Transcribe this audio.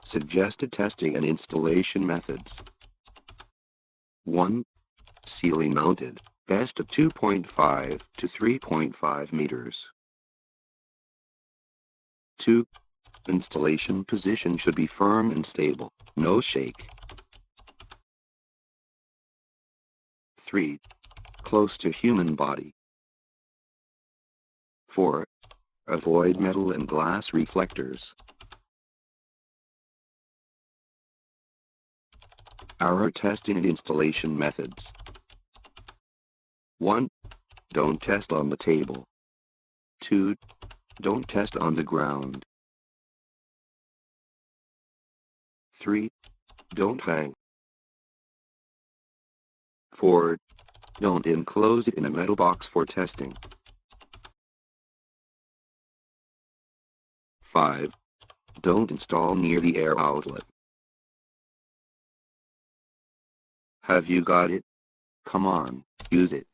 Suggested testing and installation methods. 1. Ceiling mounted, best of 2.5 to 3.5 meters. 2. Installation position should be firm and stable, no shake. 3. Close to human body. 4. Avoid metal and glass reflectors. Our testing and installation methods. 1. Don't test on the table. 2. Don't test on the ground. 3. Don't hang. 4. Don't enclose it in a metal box for testing. 5. Don't install near the air outlet. Have you got it? Come on, use it.